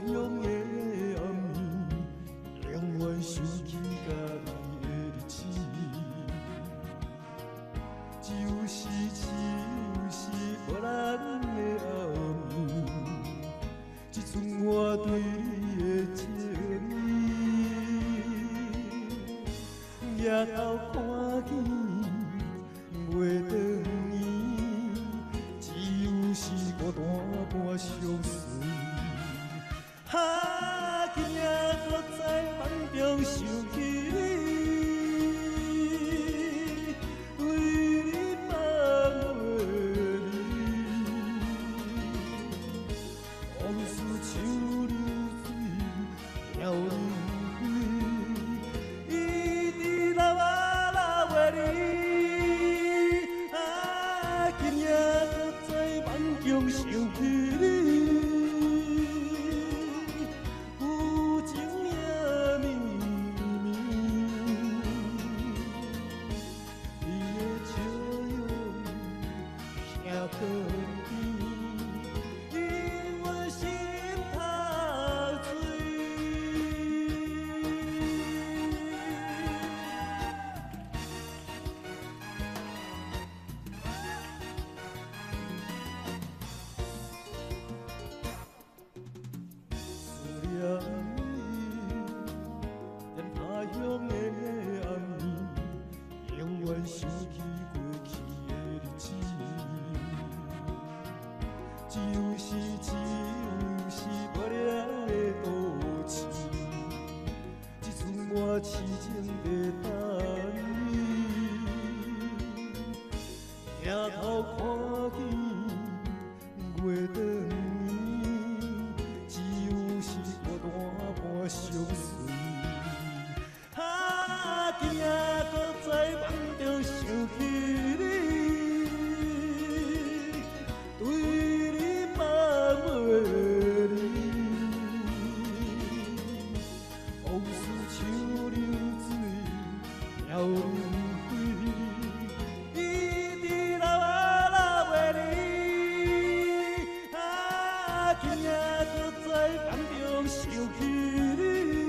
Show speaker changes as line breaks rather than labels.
乡的暗暝，永远想起家己的日子。就是无咱的暗暝，这阵我对你的情意，夜头看见月长圆，只有是孤单半相随。惊搁在梦中想起你，对你梦袂离，往事像流水飘流飞，一直流啊流袂离。今夜搁在梦中想起你。因我心头醉。思念你，连他乡的暗暝，永远想起过去的日子。只有是无了的赌气，这阵我痴情在等你，抬头看见月长圆，只有是孤单半相随。今夜搁在梦中想起你，对你梦袂离，往事像流水飘流飞，一直流啊流袂离。今夜搁在梦中想起你。